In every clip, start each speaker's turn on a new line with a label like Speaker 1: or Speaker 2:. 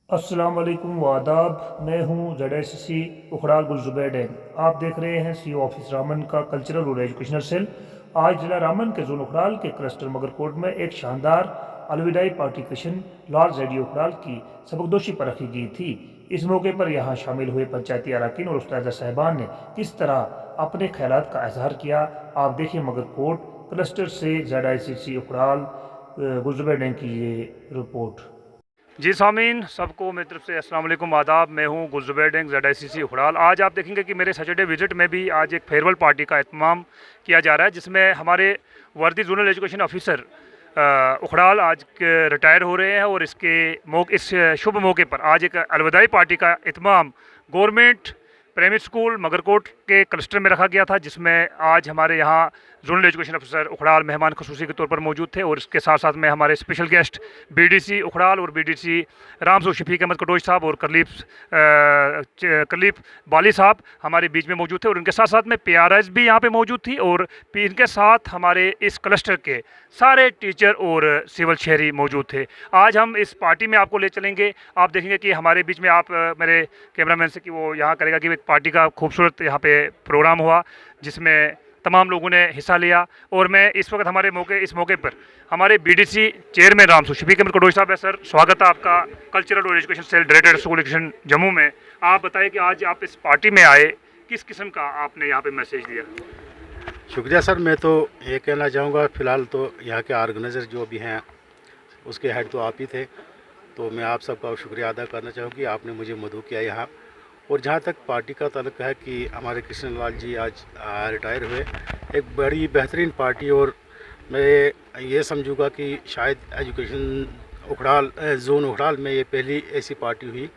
Speaker 1: अस्सलाम वालेकुम वादाब। मैं हूँ ZSC उखड़ाल गुलजुबैर डैंग। आप देख रहे हैं CO ऑफिस रामन का कल्चरल और एजुकेशनल सेल। आज जिला रामन के जोन उखड़ाल के क्लस्टर मगरकोट में एक शानदार अलविदाई पार्टिशन लॉर्ड रेडियो उखड़ाल की सबकदोशी पर रखी गई थी। इस मौके पर यहाँ शामिल हुए पंचायती अरकान और उस्ताद साहिबान ने किस तरह अपने ख्यालात का इजहार किया, आप देखिए मगरकोट क्लस्टर से ZICC उखड़ाल गुलजुबैर डैंग की ये रिपोर्ट। जी सामीन, सबको मेरी तरफ से अस्सलाम वालेकुम आदाब। मैं हूँ गुलजुबैर डैंग ZICC उखड़ाल। आज आप देखेंगे कि मेरे सैटरडे विजिट में भी आज एक फेयरवेल पार्टी का एहतमाम किया जा रहा है, जिसमें हमारे वर्दी जोनल एजुकेशन ऑफिसर उखड़ाल आज रिटायर हो रहे हैं और इस शुभ मौके पर आज एक अलविदाई पार्टी का एहतमाम गवर्नमेंट प्राइमरी स्कूल मगरकोट के क्लस्टर में रखा गया था, जिसमें आज हमारे यहाँ जोनल एजुकेशन अफसर उखड़ाल मेहमान खसूसी के तौर पर मौजूद थे और इसके साथ साथ में हमारे स्पेशल गेस्ट BDC उखड़ाल और BDC रामसू शफीक अहमद कटोच साहब और करलीफ बाली साहब हमारे बीच में मौजूद थे और उनके साथ साथ में PRS भी यहाँ पे मौजूद थी और इनके साथ हमारे इस क्लस्टर के सारे टीचर और सिविल शहरी मौजूद थे। आज हम इस पार्टी में आपको ले चलेंगे। आप देखेंगे कि हमारे बीच में आप मेरे कैमरामैन से कि वो यहाँ करेगा कि पार्टी का खूबसूरत यहाँ पे प्रोग्राम हुआ, जिसमें तमाम लोगों ने हिस्सा लिया। और मैं इस वक्त इस मौके पर हमारे BDC चेयरमैन रामसू शफीक अहमद कटोच साहब है। सर, स्वागत है आपका कल्चरल और education cell director school education Jammu में। आप बताइए कि आज आप इस पार्टी में आए, किस किस्म का आपने यहाँ पे मैसेज दिया?
Speaker 2: शुक्रिया सर। मैं तो ये कहना चाहूँगा, फ़िलहाल तो यहाँ के ऑर्गेनाइज़र जो भी हैं उसके हेड तो आप ही थे, तो मैं आप सबका शुक्रिया अदा करना चाहूँगी, आपने मुझे मदऊ किया यहाँ। और जहाँ तक पार्टी का ताल्लुक है कि हमारे कृष्ण लाल जी आज रिटायर हुए, एक बड़ी बेहतरीन पार्टी, और मैं ये समझूँगा कि शायद एजुकेशन उखड़ाल जोन उखड़ाल में ये पहली ऐसी पार्टी हुई।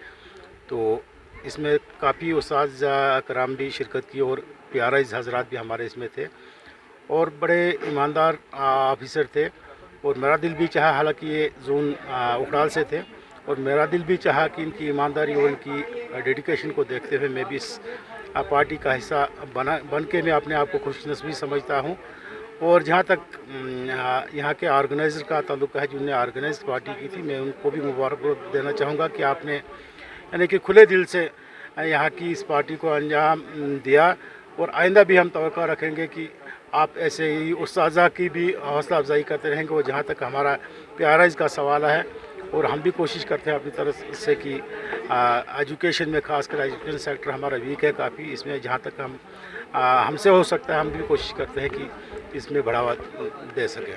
Speaker 2: तो इसमें काफ़ी उस्ताद कराम भी शिरकत की और PRS हजरात भी हमारे इसमें थे और बड़े ईमानदार ऑफिसर थे। और मेरा दिल भी चाहा, हालांकि ये जोन उखड़ाल से थे, और मेरा दिल भी चाहा कि इनकी ईमानदारी और इनकी डेडिकेशन को देखते हुए मैं भी इस पार्टी का हिस्सा बन के मैं अपने आप को खुशनसीबी समझता हूँ। और जहाँ तक यहाँ के ऑर्गेनाइज़र का ताल्लुक है, जिन्होंने ऑर्गेनाइज पार्टी की थी, मैं उनको भी मुबारक देना चाहूँगा कि आपने यानी कि खुले दिल से यहाँ की इस पार्टी को अंजाम दिया। और आइंदा भी हम तवक्को रखेंगे कि आप ऐसे ही उस्ताज़ा की भी हौसला अफजाई करते रहेंगे। और जहाँ तक हमारा PRS का सवाल है, और हम भी कोशिश करते हैं अपनी तरफ से कि एजुकेशन में, खासकर एजुकेशन सेक्टर हमारा वीक है काफ़ी, इसमें जहाँ तक हमसे हो सकता है हम भी कोशिश करते हैं कि इसमें बढ़ावा दे सकें।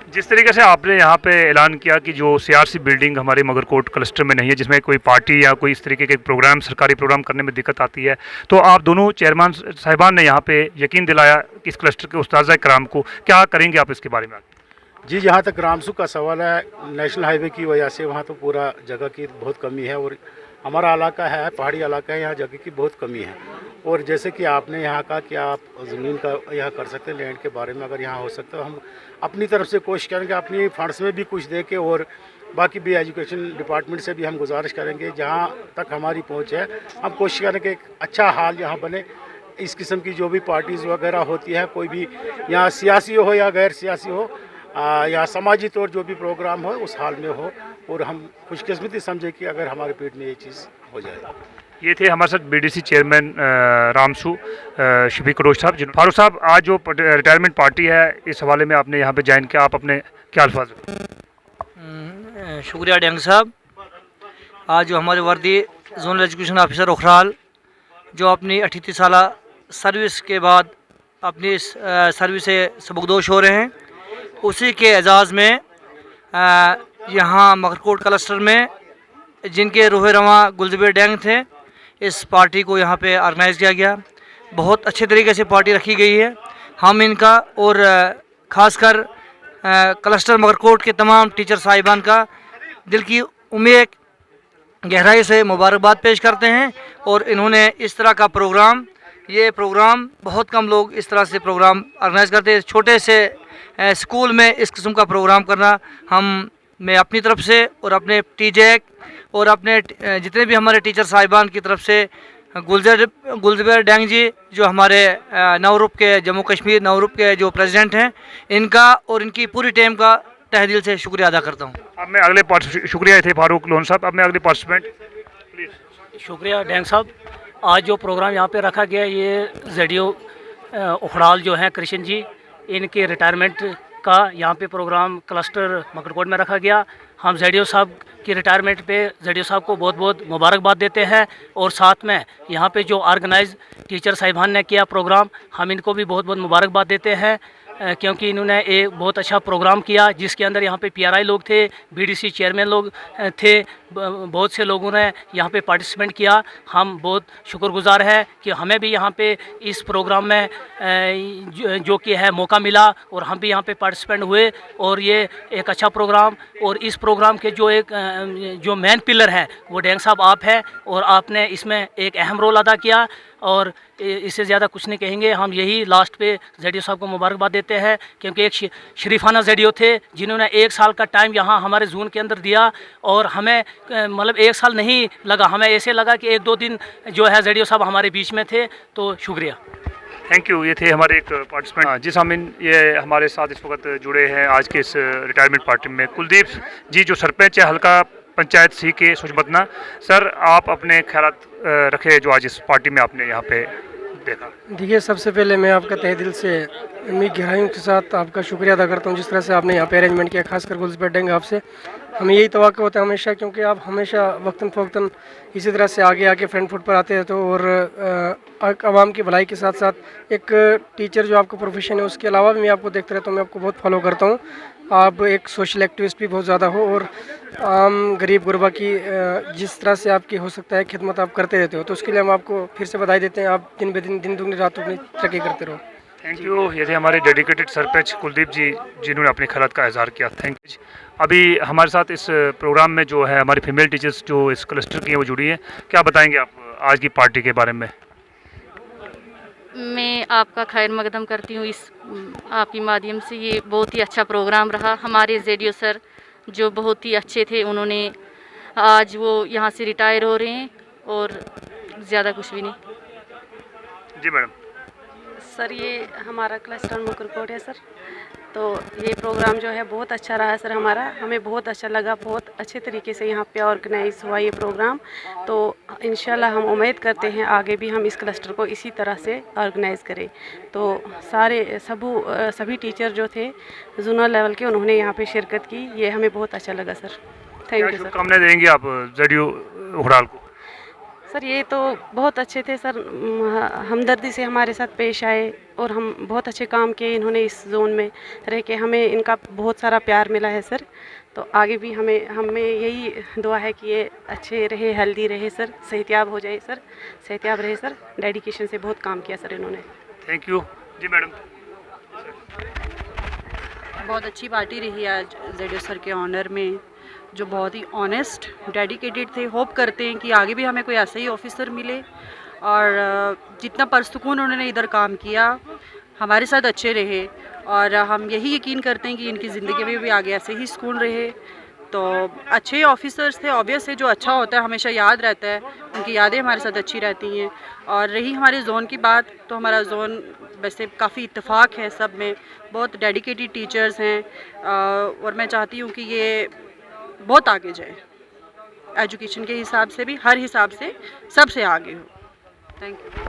Speaker 1: जिस तरीके से आपने यहाँ पे ऐलान किया कि जो CRC बिल्डिंग हमारे मगरकोट क्लस्टर में नहीं है, जिसमें कोई पार्टी या कोई इस तरीके के प्रोग्राम, सरकारी प्रोग्राम करने में दिक्कत आती है, तो आप दोनों चेयरमैन साहिबान ने यहाँ पे यकीन दिलाया कि इस क्लस्टर के उस्ताद कराम को, क्या करेंगे आप इसके बारे में?
Speaker 2: जी, जहाँ तक रामसू का सवाल है, नेशनल हाईवे की वजह से वहाँ तो पूरा जगह की बहुत कमी है, और हमारा इलाका है पहाड़ी इलाका है, यहाँ जगह की बहुत कमी है। और जैसे कि आपने यहाँ कहा कि आप ज़मीन का यहाँ कर सकते हैं, लैंड के बारे में अगर यहाँ हो सकता है, हम अपनी तरफ से कोशिश करेंगे, अपनी फंड्स में भी कुछ दे के, और बाकी भी एजुकेशन डिपार्टमेंट से भी हम गुजारिश करेंगे, जहाँ तक हमारी पहुँच है हम कोशिश करेंगे एक अच्छा हाल यहाँ बने। इस किस्म की जो भी पार्टीज़ वगैरह होती है, कोई भी यहाँ सियासी हो या गैर सियासी हो, या समाजी तौर जो भी प्रोग्राम हो उस हाल में हो, और हम खुशकिस्मती समझे कि अगर हमारे पेट में ये चीज़ हो जाए।
Speaker 1: ये थे हमारे साथ BDC चेयरमैन रामसू शफीक कटोच साहब। फारूक साहब, आज जो रिटायरमेंट पार्टी है, इस हवाले में आपने यहाँ पे ज्वाइन किया, आप अपने क्या अल्फाज?
Speaker 3: शुक्रिया डैंग साहब। आज जो हमारे वर्दी जोनल एजुकेशन ऑफिसर उखड़ाल जो अपनी 38 साल सर्विस के बाद अपनी इस सर्विस से सबकदोश हो रहे हैं, उसी के एजाज़ में यहाँ मगरकोट क्लस्टर में जिनके रूह रवां गुलजुबैर डैंग थे, इस पार्टी को यहाँ पे ऑर्गेनाइज़ किया गया। बहुत अच्छे तरीके से पार्टी रखी गई है। हम इनका और ख़ासकर क्लस्टर मगरकोट के तमाम टीचर साहिबान का दिल की उम्मीद गहराई से मुबारकबाद पेश करते हैं। और इन्होंने इस तरह का ये प्रोग्राम बहुत कम लोग इस तरह से प्रोग्राम ऑर्गेनाइज़ करते हैं। छोटे से स्कूल में इस किस्म का प्रोग्राम करना, मैं अपनी तरफ से और अपने TJEC और अपने जितने भी हमारे टीचर साहिबान की तरफ से गुलजुबैर डैंग जी जो हमारे नवरुप के जम्मू कश्मीर नवरुप के जो प्रेसिडेंट हैं, इनका और इनकी पूरी टीम तहे दिल से शुक्रिया अदा करता हूँ।
Speaker 1: अब मैं अगले शुक्रिया थे फारूक लोन साहब। अब मैं अगले पार्टिसिपेंट प्लीज।
Speaker 4: शुक्रिया डैंग साहब। आज जो प्रोग्राम यहाँ पे रखा गया, ये जेडियो उखड़ाल जो हैं कृष्ण जी, इनके रिटायरमेंट का यहाँ पे प्रोग्राम क्लस्टर मकरकोट में रखा गया। हम जेडियो साहब की रिटायरमेंट पे जेडियो साहब को बहुत बहुत मुबारकबाद देते हैं, और साथ में यहाँ पे जो ऑर्गेनाइज टीचर साहिबान ने किया प्रोग्राम, हम इनको भी बहुत बहुत मुबारकबाद देते हैं, क्योंकि इन्होंने एक बहुत अच्छा प्रोग्राम किया जिसके अंदर यहाँ पे पीआरआई लोग थे, बीडीसी चेयरमैन लोग थे, बहुत से लोगों ने यहाँ पे पार्टिसिपेंट किया। हम बहुत शुक्रगुजार हैं कि हमें भी यहाँ पे इस प्रोग्राम में जो कि है मौका मिला, और हम भी यहाँ पे पार्टिसिपेंट हुए, और ये एक अच्छा प्रोग्राम। और इस प्रोग्राम के जो मेन पिलर है वो डैंग साहब आप हैं, और आपने इसमें एक अहम रोल अदा किया, और इससे ज़्यादा कुछ नहीं कहेंगे। हम यही लास्ट पे जेडियो साहब को मुबारकबाद देते हैं, क्योंकि एक शरीफाना जेडियो थे जिन्होंने 1 साल का टाइम यहाँ हमारे जून के अंदर दिया, और हमें मतलब 1 साल नहीं लगा, हमें ऐसे लगा कि 1-2 दिन जो है जेडियो साहब हमारे बीच में थे। तो शुक्रिया,
Speaker 1: थैंक यू। ये थे हमारे एक पार्टिसिपेंट। जी सामिन, ये हमारे साथ इस वक्त जुड़े हैं आज के इस रिटायरमेंट पार्टी में कुलदीप जी, जो सरपंच है हल्का पंचायत सी के सुजबतना। सर, आप अपने ख्यालात रखे जो आज इस पार्टी में आपने यहाँ पे देखा।
Speaker 5: देखिए, सबसे पहले मैं आपका तहे दिल से उम्मीद गहराइयों के साथ आपका शुक्रिया अदा करता हूँ जिस तरह से आपने यहाँ पे अरेंजमेंट किया, खासकर गुलजबेर डेंग आपसे। हमें यही तवक्को होता है हमेशा, क्योंकि आप हमेशा वक्तन फ़वक्तन इसी तरह से आगे आके फ्रंट फुट पर आते रहते हो, और आवाम की भलाई के साथ साथ एक टीचर जो आपका प्रोफेशन है उसके अलावा भी मैं आपको देखता रहता हूँ, मैं आपको बहुत फॉलो करता हूँ। आप एक सोशल एक्टिविस्ट भी बहुत ज़्यादा हो, और आम गरीब गुरबा की जिस तरह से आपकी हो सकता है खिदमत आप करते रहते हो, तो उसके लिए हम आपको फिर से बधाई देते हैं। आप दिन ब दिन दुगनी रात दुगनी तरक्की करते रहो।
Speaker 1: Thank you. ये थे हमारे डेडिकेटेड सरपंच कुलदीप जी, जिन्होंने अपनी खिलात का इजहार किया। Thank you. अभी हमारे साथ इस प्रोग्राम में जो है हमारी फीमेल टीचर्स जो इस क्लस्टर की हैं वो जुड़ी हैं। क्या बताएंगे आप आज की पार्टी के बारे में?
Speaker 6: मैं आपका खैर मकदम करती हूँ इस आपके माध्यम से। ये बहुत ही अच्छा प्रोग्राम रहा। हमारे जेडियो सर जो बहुत ही अच्छे थे, उन्होंने आज वो यहाँ से रिटायर हो रहे हैं, और ज़्यादा कुछ भी नहीं।
Speaker 1: जी मैडम।
Speaker 7: सर, ये हमारा क्लस्टर मुकरकोट है सर, तो ये प्रोग्राम जो है बहुत अच्छा रहा है सर हमारा। हमें बहुत अच्छा लगा, बहुत अच्छे तरीके से यहाँ पे ऑर्गेनाइज हुआ ये प्रोग्राम। तो इंशाल्लाह हम उम्मीद करते हैं आगे भी हम इस क्लस्टर को इसी तरह से ऑर्गेनाइज करें। तो सभी टीचर जो थे जोनल लेवल के, उन्होंने यहाँ पे शिरकत की, ये हमें बहुत अच्छा लगा सर। Thank you sir.
Speaker 1: शुभकामनाएं देंगे आप जेडीयू उखड़ाल को?
Speaker 7: सर, ये तो बहुत अच्छे थे सर, हमदर्दी से हमारे साथ पेश आए, और हम बहुत अच्छे काम किए इन्होंने इस जोन में रह के। हमें इनका बहुत सारा प्यार मिला है सर। तो आगे भी हमें यही दुआ है कि ये अच्छे रहे, हेल्दी रहे सर, सेहतियाब हो जाए सर, सेहतियाब रहे सर। डेडिकेशन से बहुत काम किया सर इन्होंने।
Speaker 1: Thank you. जी मैडम।
Speaker 8: बहुत अच्छी पार्टी रही आज जेडियो सर के ऑनर में, जो बहुत ही ऑनेस्ट डेडिकेटेड थे। होप करते हैं कि आगे भी हमें कोई ऐसा ही ऑफिसर मिले, और जितना परसुकून उन्होंने इधर काम किया हमारे साथ अच्छे रहे, और हम यही यकीन करते हैं कि इनकी ज़िंदगी में भी आगे ऐसे ही सुकून रहे। तो अच्छे ऑफिसर्स थे, ऑब्वियस है जो अच्छा होता है हमेशा याद रहता है, उनकी यादें हमारे साथ अच्छी रहती हैं। और रही हमारे जोन की बात, तो हमारा जोन वैसे काफ़ी इत्तेफाक है, सब में बहुत डेडिकेटेड टीचर्स हैं, और मैं चाहती हूँ कि ये बहुत आगे जाए, एजुकेशन के हिसाब से भी, हर हिसाब से सबसे आगे हो। Thank you.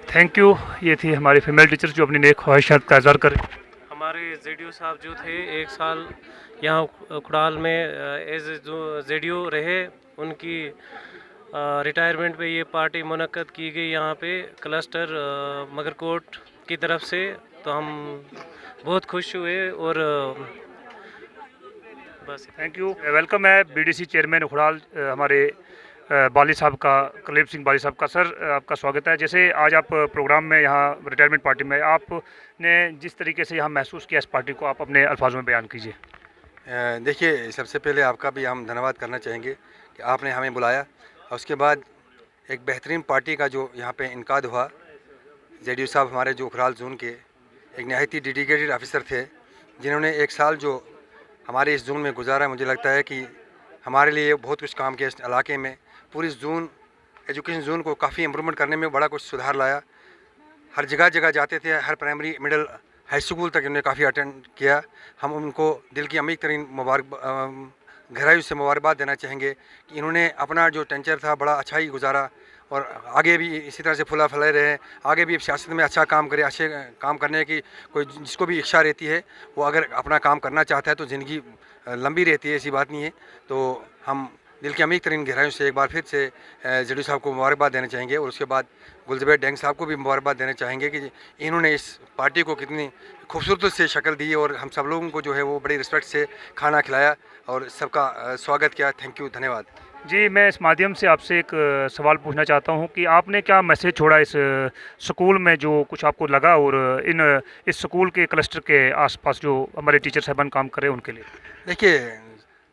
Speaker 1: Thank you. ये थी हमारी फीमेल टीचर्स जो अपनी नेक ख्वाहिशात का इज़हार करें।
Speaker 9: हमारे जेडियो साहब जो थे 1 साल यहाँ उखड़ाल में एज जेडियो रहे, उनकी रिटायरमेंट पे ये पार्टी मुनक्कद की गई यहाँ पे क्लस्टर मगरकोट की तरफ से। तो हम बहुत खुश हुए, और बस।
Speaker 1: Thank you. वेलकम है बीडीसी चेयरमैन उखड़ाल हमारे बाली साहब का, कुलदीप सिंह बाली साहब का। सर, आपका स्वागत है। जैसे आज आप प्रोग्राम में यहाँ रिटायरमेंट पार्टी में आपने जिस तरीके से यहाँ महसूस किया इस पार्टी को, आप अपने अल्फाजों में बयान कीजिए।
Speaker 10: देखिए, सबसे पहले आपका भी हम धन्यवाद करना चाहेंगे कि आपने हमें बुलाया, और उसके बाद एक बेहतरीन पार्टी का जो यहाँ पे इनकाद हुआ। जेडीयू साहब हमारे जो उखड़ाल जोन के एक नहायत ही डेडिकेटेड ऑफिसर थे, जिन्होंने 1 साल जो हमारे इस जोन में गुजारा, मुझे लगता है कि हमारे लिए बहुत कुछ काम किया इस इलाके में। पूरी जोन एजुकेशन जोन को काफ़ी इम्प्रूवमेंट करने में बड़ा कुछ सुधार लाया। हर जगह जाते थे, हर प्राइमरी, मिडिल, हाई स्कूल तक इन्होंने काफ़ी अटेंड किया। हम उनको दिल की अमीर तरीन गहराई से मुबारकबाद देना चाहेंगे कि इन्होंने अपना जो टेंचर था बड़ा अच्छा ही गुजारा और आगे भी इसी तरह से फुला फैलाए रहे, आगे भी सियासत में अच्छा काम करे। अच्छे काम करने की कोई जिसको भी इच्छा रहती है वो अगर अपना काम करना चाहता है तो ज़िंदगी लंबी रहती है, ऐसी बात नहीं है। तो हम दिल की अमीर तरीन गहराइयों से एक बार फिर से जेडी साहब को मुबारकबाद देना चाहेंगे और उसके बाद गुलजुबैर डेंग साहब को भी मुबारकबाद देना चाहेंगे कि इन्होंने इस पार्टी को कितनी खूबसूरत से शक्ल दी और हम सब लोगों को जो है वो बड़ी रिस्पेक्ट से खाना खिलाया और सबका स्वागत किया। थैंक यू, धन्यवाद।
Speaker 1: जी, मैं इस माध्यम से आपसे एक सवाल पूछना चाहता हूं कि आपने क्या मैसेज छोड़ा इस स्कूल में, जो कुछ आपको लगा, और इस स्कूल के क्लस्टर के आसपास जो हमारे टीचर साहबान काम कर रहे हैं उनके लिए।
Speaker 10: देखिए,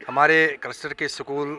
Speaker 10: हमारे क्लस्टर के स्कूल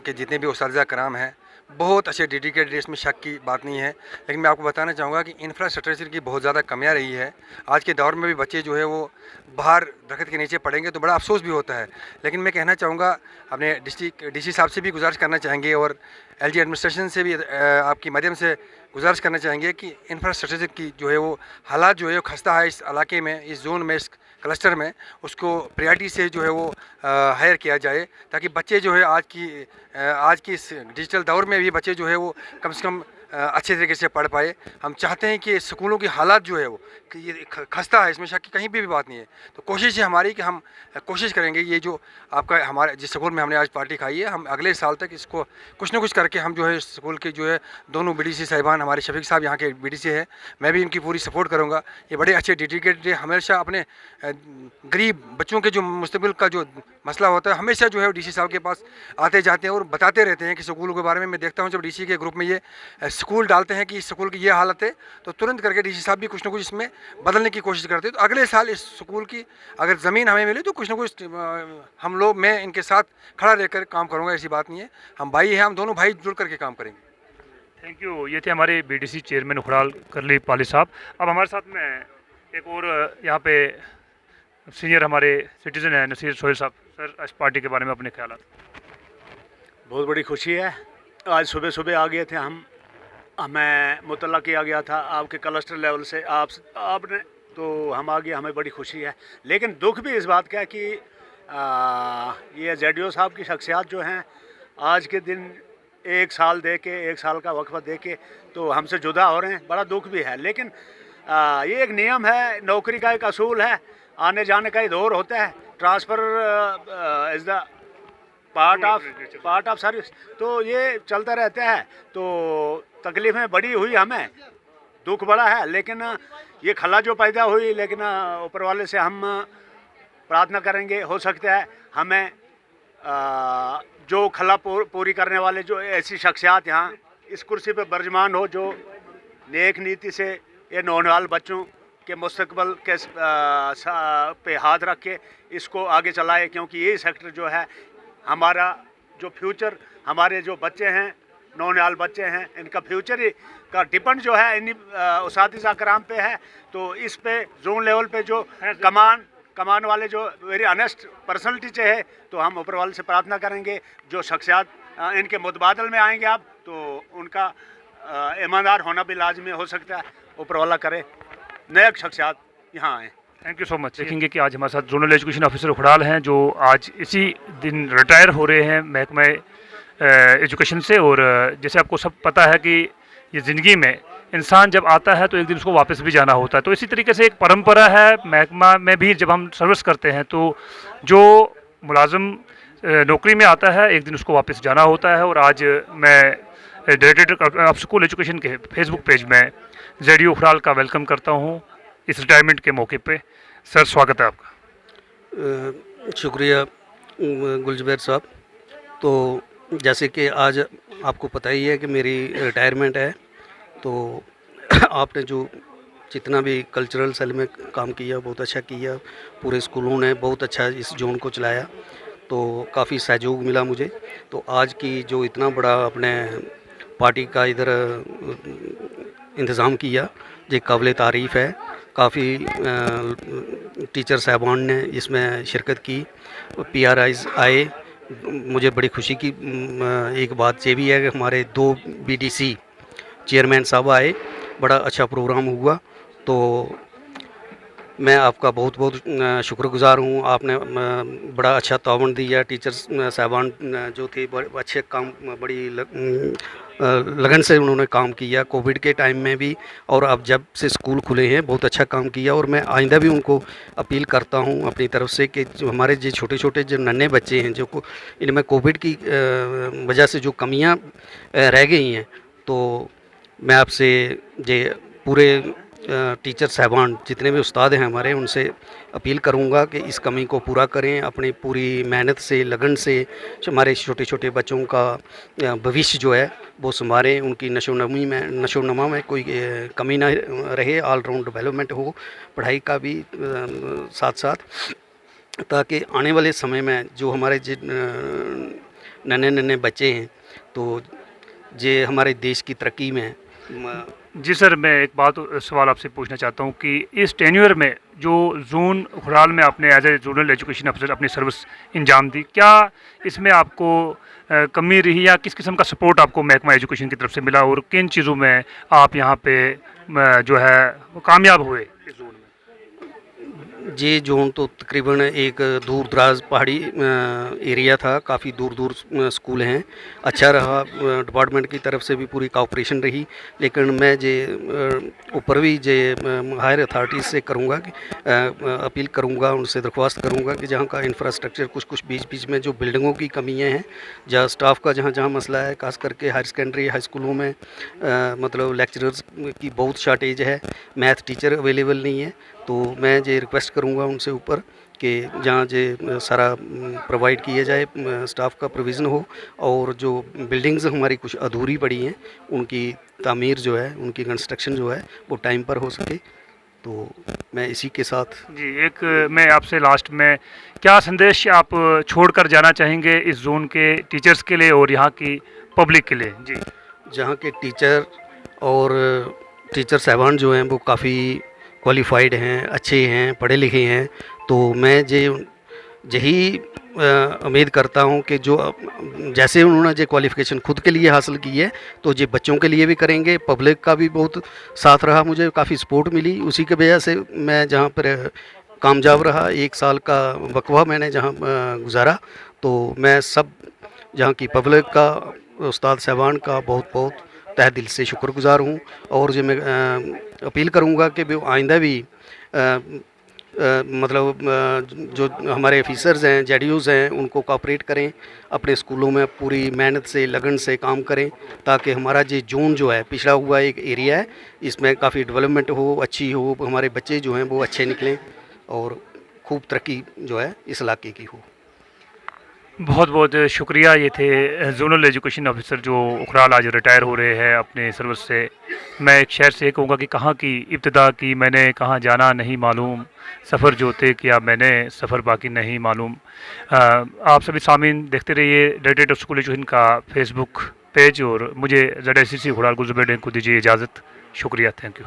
Speaker 10: के जितने भी उस्ताद कराम हैं बहुत अच्छे डेडिकेटेड, इसमें शक की बात नहीं है। लेकिन मैं आपको बताना चाहूँगा कि इंफ्रास्ट्रक्चर की बहुत ज़्यादा कमियाँ रही है। आज के दौर में भी बच्चे जो है वो बाहर दरख्त के नीचे पढ़ेंगे तो बड़ा अफसोस भी होता है। लेकिन मैं कहना चाहूँगा, अपने डीसी साहब से भी गुजारिश करना चाहेंगे और एलजी एडमिनिस्ट्रेशन से भी आपकी माध्यम से गुजारिश करना चाहेंगे कि इंफ्रास्ट्रक्चर की जो है वो हालात जो है वो खस्ता है इस इलाके में, इस जोन में, इस क्लस्टर में, उसको प्रायोरिटी से जो है वो हायर किया जाए ताकि बच्चे जो है आज की इस डिजिटल दौर में भी बच्चे जो है वो कम से कम अच्छे तरीके से पढ़ पाए। हम चाहते हैं कि स्कूलों की हालात जो है वो कि ये खस्ता है, इसमें शक की कहीं भी बात नहीं है। तो कोशिश है हमारी कि हम कोशिश करेंगे ये जो आपका हमारे जिस स्कूल में हमने आज पार्टी खाई है, हम अगले साल तक इसको कुछ ना कुछ करके हम जो है स्कूल के जो है दोनों बीडीसी साहिबान, हमारे शफीक साहब यहाँ के बीडीसी है, मैं भी इनकी पूरी सपोर्ट करूँगा। ये बड़े अच्छे डेडिकेटेड, हमेशा अपने गरीब बच्चों के जो मुस्तकबिल का जो मसला होता है हमेशा जो है डीसी साहब के पास आते जाते हैं और बताते रहते हैं कि स्कूलों के बारे में। मैं देखता हूँ जब डीसी के ग्रुप में ये स्कूल डालते हैं कि इस स्कूल की ये हालत है तो तुरंत करके डीसी साहब भी कुछ ना कुछ इसमें बदलने की कोशिश करते हैं। तो अगले साल इस स्कूल की अगर ज़मीन हमें मिले तो कुछ ना कुछ हम लोग, मैं इनके साथ खड़ा रहकर काम करूँगा, ऐसी बात नहीं है। हम भाई हैं, हम दोनों भाई जुड़ करके काम करेंगे।
Speaker 1: Thank you. ये थे हमारे बीडीसी चेयरमैन उखड़ाल करली पाली साहब। अब हमारे साथ में एक और यहाँ पे सीनियर हमारे सिटीज़न हैं, नसीर सोहेल साहब। सर, इस पार्टी के बारे में अपने ख्याल।
Speaker 11: बहुत बड़ी खुशी है। आज सुबह सुबह आ गए थे हमें मुतल्ला किया गया था आपके क्लस्टर लेवल से, आपने तो हम आ गए, हमें बड़ी खुशी है। लेकिन दुख भी इस बात का है कि ये जेडीओ साहब की शख्सियत जो हैं आज के दिन एक साल का वक्फा दे के तो हमसे जुदा हो रहे हैं, बड़ा दुख भी है। लेकिन ये एक नियम है, नौकरी का एक असूल है, आने जाने का ही दौर होता है। Transfer is the part of service, तो ये चलता रहता है। तो तकलीफ़ें बड़ी हुई, हमें दुख बड़ा है, लेकिन ये खला जो पैदा हुई, लेकिन ऊपर वाले से हम प्रार्थना करेंगे हो सकता है हमें जो खला पूरी करने वाले जो ऐसी शख्सियत यहाँ इस कुर्सी पे बर्जमान हो, जो नेक नीति से ये नौजवान बच्चों के मुस्तकबल के पे हाथ रख के इसको आगे चलाए, क्योंकि ये सेक्टर जो है हमारा जो फ्यूचर, हमारे जो बच्चे हैं, नौजवान बच्चे हैं, इनका फ्यूचर ही का डिपेंड जो है इन्हीं उस्ताद कराम पे है। तो इस पे जोन लेवल पे जो कमान वाले जो वेरी ऑनेस्ट पर्सनलिटी चाहिए, तो हम ऊपर वाले से प्रार्थना करेंगे जो शख्सियत इनके मुतबादल में आएंगे आप, तो उनका ईमानदार होना भी लाजमी हो सकता है। ऊपर वाला करे नए शख्सियत यहाँ आएँ।
Speaker 1: Thank you so much. देखेंगे कि आज हमारे साथ जोनल एजुकेशन ऑफिसर उखड़ाल हैं, जो आज इसी दिन रिटायर हो रहे हैं महकमा एजुकेशन से। और जैसे आपको सब पता है कि ये ज़िंदगी में इंसान जब आता है तो एक दिन उसको वापस भी जाना होता है। तो इसी तरीके से एक परंपरा है महकमा में भी, जब हम सर्विस करते हैं तो जो मुलाजिम नौकरी में आता है एक दिन उसको वापस जाना होता है। और आज मैं डायरेक्टर ऑफ स्कूल एजुकेशन के फेसबुक पेज में जेडी उखड़ाल का वेलकम करता हूँ इस रिटायरमेंट के मौके पे। सर, स्वागत है आपका।
Speaker 12: शुक्रिया गुलजुबैर साहब। तो जैसे कि आज आपको पता ही है कि मेरी रिटायरमेंट है, तो आपने जो जितना भी कल्चरल सेल में काम किया बहुत अच्छा किया, पूरे स्कूलों ने बहुत अच्छा इस जोन को चलाया, तो काफ़ी सहयोग मिला मुझे। तो आज की जो इतना बड़ा अपने पार्टी का इधर इंतज़ाम किया, ये काबिल तारीफ़ है। काफ़ी टीचर साहबान ने इसमें शिरकत की, PRIs आए। मुझे बड़ी खुशी की एक बात ये भी है कि हमारे 2 BDC चेयरमैन साहब आए, बड़ा अच्छा प्रोग्राम हुआ। तो मैं आपका बहुत बहुत शुक्रगुजार हूँ। आपने बड़ा अच्छा ताउन दिया। टीचर्स साहबान जो थे बड़े अच्छे काम, बड़ी लगन से उन्होंने काम किया कोविड के टाइम में भी, और अब जब से स्कूल खुले हैं बहुत अच्छा काम किया। और मैं आइंदा भी उनको अपील करता हूँ अपनी तरफ से कि जो हमारे जो छोटे छोटे जो नन्हे बच्चे हैं जो इनमें कोविड की वजह से जो कमियाँ रह गई हैं, तो मैं आपसे जे पूरे टीचर साहबान जितने भी उस्ताद हैं हमारे, उनसे अपील करूंगा कि इस कमी को पूरा करें, अपनी पूरी मेहनत से लगन से हमारे छोटे छोटे बच्चों का भविष्य जो है वो संभालें, उनकी नशोनमा में कोई कमी ना रहे, ऑल राउंड डेवलपमेंट हो पढ़ाई का भी साथ साथ, ताकि आने वाले समय में जो हमारे नन्हे नन्हे बच्चे हैं तो ये हमारे देश की तरक्की में।
Speaker 1: जी सर, मैं एक सवाल आपसे पूछना चाहता हूँ कि इस टेन्योर में जो जोन उखराल में आपने एज ए जोनल एजुकेशन अफसर अपनी सर्विस इंजाम दी, क्या इसमें आपको कमी रही या किस किस्म का सपोर्ट आपको महकमा एजुकेशन की तरफ से मिला, और किन चीज़ों में आप यहाँ पे जो है कामयाब हुए इस जोन में?
Speaker 12: ये जोन तो तकरीबन एक दूर दराज पहाड़ी एरिया था, काफ़ी दूर दूर स्कूल हैं। अच्छा रहा, डिपार्टमेंट की तरफ से भी पूरी कोऑपरेशन रही। लेकिन मैं जे ऊपर भी जे हायर अथॉरिटीज़ से करूँगा कि अपील करूँगा, उनसे दरख्वास्त करूँगा कि जहाँ का इंफ्रास्ट्रक्चर कुछ बीच बीच में जो बिल्डिंगों की कमियाँ हैं, जहाँ स्टाफ का जहाँ मसला है, खास करके हायर सेकेंडरी हाई स्कूलों में मतलब लेक्चरर्स की बहुत शॉर्टेज है, मैथ टीचर अवेलेबल नहीं है। तो मैं ये रिक्वेस्ट करूँगा उनसे ऊपर कि जहाँ जे सारा प्रोवाइड किया जाए, स्टाफ का प्रोविज़न हो, और जो बिल्डिंग्स हमारी कुछ अधूरी पड़ी हैं उनकी तामीर जो है, उनकी कंस्ट्रक्शन जो है वो टाइम पर हो सके। तो मैं इसी के साथ
Speaker 1: जी एक मैं आपसे लास्ट में क्या संदेश आप छोड़कर जाना चाहेंगे इस जोन के टीचर्स के लिए और यहाँ की पब्लिक के लिए? जी,
Speaker 12: जहाँ के टीचर और टीचर साहबान जो हैं वो काफ़ी क्वालिफाइड हैं, अच्छे हैं, पढ़े लिखे हैं, तो मैं यही उम्मीद करता हूं कि जो जैसे उन्होंने जो क्वालिफ़िकेशन खुद के लिए हासिल की है तो ये बच्चों के लिए भी करेंगे। पब्लिक का भी बहुत साथ रहा, मुझे काफ़ी सपोर्ट मिली, उसी की वजह से मैं जहां पर कामयाब रहा। 1 साल का वकवा मैंने जहां गुजारा, तो मैं सब जहां की पब्लिक का, उस्ताद साहबान का बहुत बहुत तहे दिल से शुक्रगुजार हूँ। और जो मैं अपील करूँगा कि वो आइंदा भी मतलब जो हमारे ऑफिसर्स हैं, जेडीओज़ हैं, उनको कोऑपरेट करें, अपने स्कूलों में पूरी मेहनत से लगन से काम करें, ताकि हमारा ये जोन जो है पिछड़ा हुआ एक एरिया है, इसमें काफ़ी डेवलपमेंट हो, अच्छी हो, हमारे बच्चे जो हैं वो अच्छे निकलें और खूब तरक्की जो है इस इलाके की हो।
Speaker 1: बहुत बहुत शुक्रिया। ये थे जोनल एजुकेशन ऑफिसर जो उखराल आज रिटायर हो रहे हैं अपने सर्विस से। मैं एक शहर से कहूँगा कि कहाँ की इब्तिदा की मैंने, कहाँ जाना नहीं मालूम, सफ़र जो तय किया मैंने, सफ़र बाकी नहीं मालूम। आप सभी सामीन देखते रहिए डायरेक्टर स्कूल एजुकेशन का फेसबुक पेज, और मुझे ZSCC उखराल गुलजुबेर को दीजिए इजाज़त। शुक्रिया, थैंक यू।